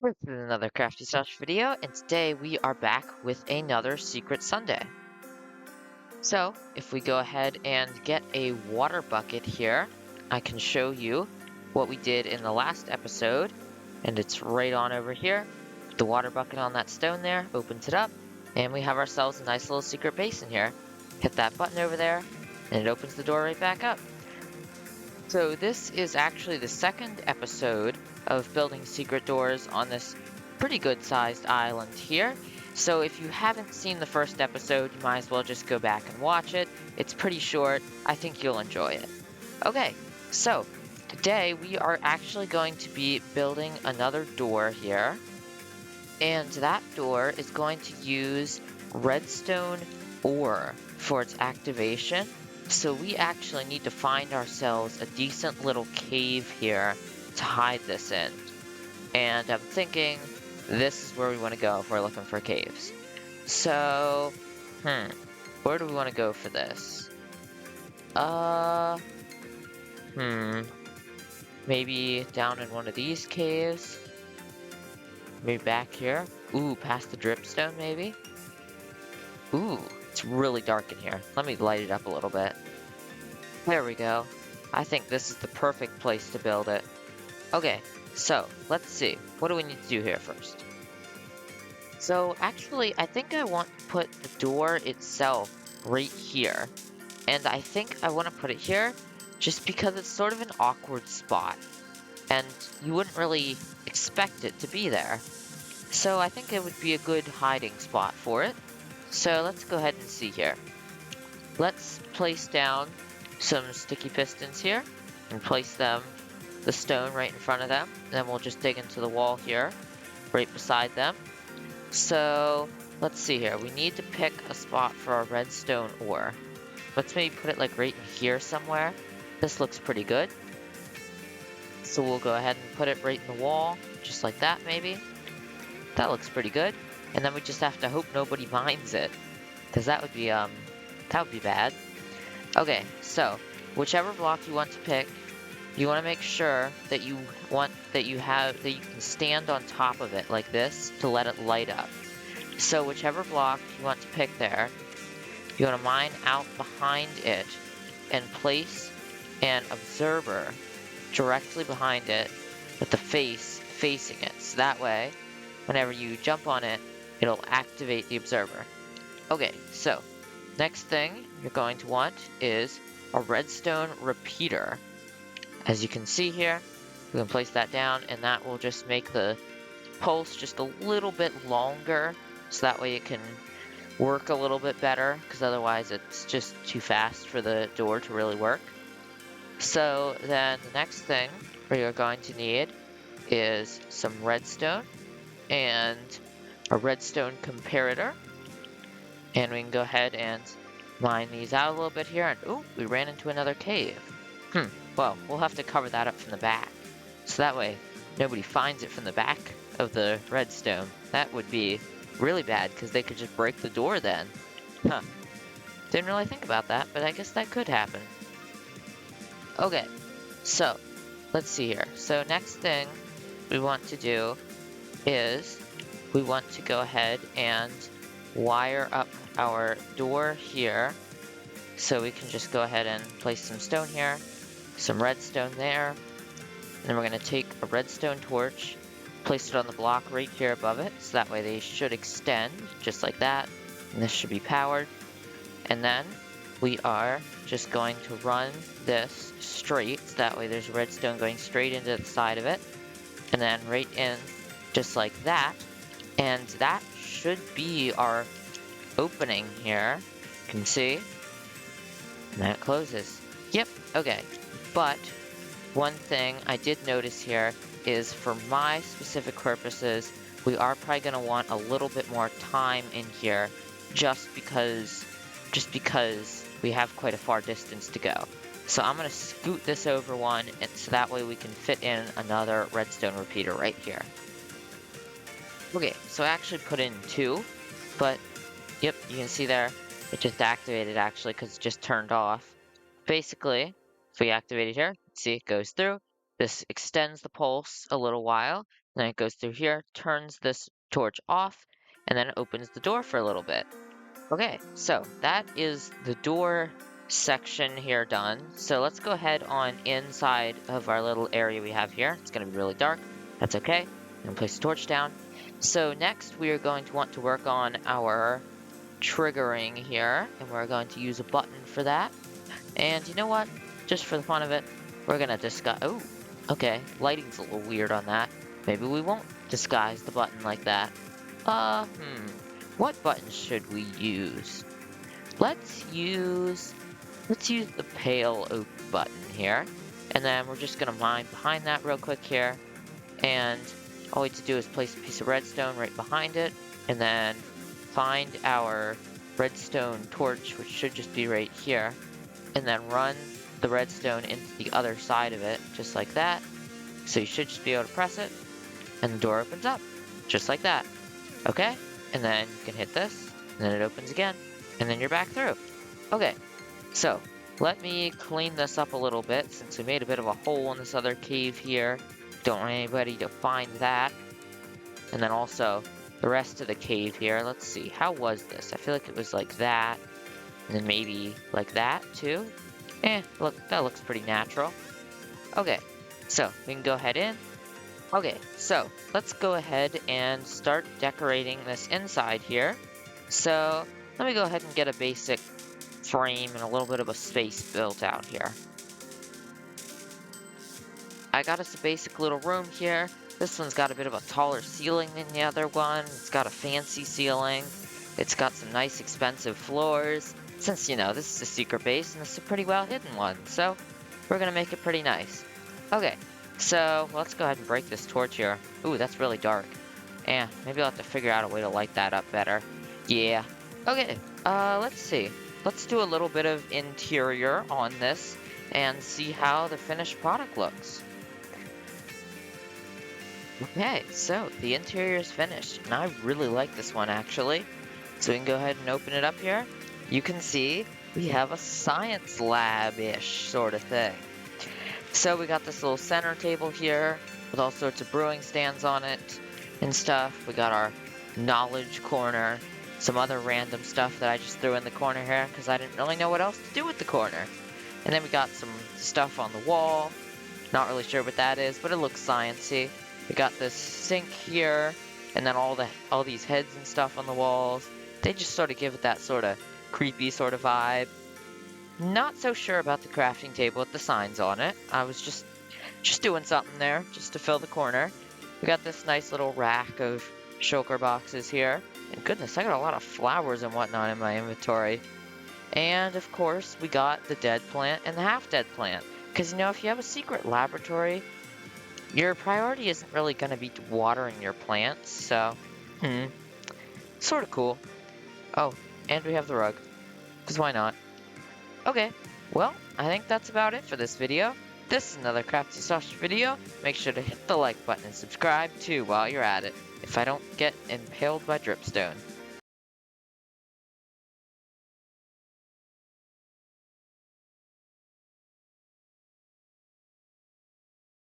This is another Crafty Slash video, and today we are back with another Secret Sunday. So, if we go ahead and get a water bucket here, I can show you what we did in the last episode, and it's right on over here. Put the water bucket on that stone there, opens it up, and we have ourselves a nice little secret basin here. Hit that button over there, and it opens the door right back up. So this is actually the second episode of building secret doors on this pretty good sized island here. So if you haven't seen the first episode, you might as well just go back and watch it. It's pretty short. I think you'll enjoy it. Okay, so today we are actually going to be building another door here. And that door is going to use redstone ore for its activation. So we actually need to find ourselves a decent little cave here to hide this in. And I'm thinking this is where we want to go if we're looking for caves. So, where do we want to go for this? Uh, maybe down in one of these caves. Maybe back here. Ooh, past the dripstone maybe? Ooh, it's really dark in here. Let me light it up a little bit. There we go. I think this is the perfect place to build it. Okay, so let's see. What do we need to do here first? So actually, I think I want to put the door itself right here. And I think I want to put it here just because it's sort of an awkward spot. And you wouldn't really expect it to be there. So I think it would be a good hiding spot for it. So let's go ahead and see here. Let's place down some sticky pistons here and place the stone right in front of them. Then we'll just dig into the wall here, right beside them. So let's see here. We need to pick a spot for our redstone ore. Let's maybe put it like right in here somewhere. This looks pretty good. So we'll go ahead and put it right in the wall, just like that maybe. That looks pretty good. And then we just have to hope nobody mines it, because that would be bad. Okay, so whichever block you want to pick, you want to make sure that you can stand on top of it like this to let it light up. So whichever block you want to pick there, you want to mine out behind it and place an observer directly behind it with the face facing it. So that way, whenever you jump on it, it'll activate the observer. Okay, so next thing you're going to want is a redstone repeater. As you can see here, we can place that down and that will just make the pulse just a little bit longer so that way it can work a little bit better, because otherwise it's just too fast for the door to really work. So then the next thing we are going to need is some redstone and a redstone comparator. And we can go ahead and mine these out a little bit here. And ooh, we ran into another cave. Well, we'll have to cover that up from the back. So that way nobody finds it from the back of the redstone. That would be really bad because they could just break the door then. Didn't really think about that, but I guess that could happen. Okay, so let's see here. So next thing we want to do is we want to go ahead and wire up our door here. So we can just go ahead and place some stone here, some redstone there. And then we're going to take a redstone torch, place it on the block right here above it. So that way they should extend just like that. And this should be powered. And then we are just going to run this straight. So that way there's redstone going straight into the side of it. And then right in just like that. And that should be our opening here. You can see. And that closes. Yep, okay. But one thing I did notice here is for my specific purposes, we are probably going to want a little bit more time in here just because we have quite a far distance to go. So I'm going to scoot this over one, and so that way we can fit in another redstone repeater right here. Okay, so I actually put in two, but yep, you can see there, it just activated actually because it just turned off. Basically, if we activate it here, see it goes through. This extends the pulse a little while, then it goes through here, turns this torch off, and then it opens the door for a little bit. Okay, so that is the door section here done. So let's go ahead on inside of our little area we have here. It's going to be really dark. That's okay. And place the torch down. So next we are going to want to work on our triggering here, and we're going to use a button for that. And you know what? Just for the fun of it, we're going to disguise... Oh, okay. Lighting's a little weird on that. Maybe we won't disguise the button like that. What button should we use? Let's use the pale oak button here. And then we're just gonna mine behind that real quick here. And all we have to do is place a piece of redstone right behind it. And then find our redstone torch, which should just be right here. And then run the redstone into the other side of it, just like that. So you should just be able to press it. And the door opens up, just like that. Okay? And then you can hit this, and then it opens again, and then you're back through. Okay, so let me clean this up a little bit since we made a bit of a hole in this other cave here. Don't want anybody to find that. And then also the rest of the cave here. Let's see, how was this? I feel like it was like that, and then maybe like that too. Look, that looks pretty natural. Okay, so we can go ahead in. Okay, so let's go ahead and start decorating this inside here. So let me go ahead and get a basic frame and a little bit of a space built out here. I got us a basic little room here. This one's got a bit of a taller ceiling than the other one. It's got a fancy ceiling. It's got some nice expensive floors. Since, you know, this is a secret base and this is a pretty well hidden one. So we're gonna make it pretty nice. Okay. So, let's go ahead and break this torch here. Ooh, that's really dark. Maybe I'll have to figure out a way to light that up better. Yeah. Okay, let's see. Let's do a little bit of interior on this and see how the finished product looks. Okay, so the interior is finished, and I really like this one, actually. So we can go ahead and open it up here. You can see we have a science lab-ish sort of thing. So we got this little center table here with all sorts of brewing stands on it and stuff. We got our knowledge corner, some other random stuff that I just threw in the corner here because I didn't really know what else to do with the corner. And then we got some stuff on the wall. Not really sure what that is, but it looks sciencey. We got this sink here, and then all these heads and stuff on the walls. They just sort of give it that sort of creepy sort of vibe. Not so sure about the crafting table with the signs on it. I was just doing something there, just to fill the corner. We got this nice little rack of shulker boxes here. And goodness, I got a lot of flowers and whatnot in my inventory. And of course, we got the dead plant and the half-dead plant. Because, you know, if you have a secret laboratory, your priority isn't really going to be watering your plants. So, sort of cool. Oh, and we have the rug. Because why not? Okay, well, I think that's about it for this video. This is another Crafty Sausage video. Make sure to hit the like button and subscribe too while you're at it, if I don't get impaled by dripstone.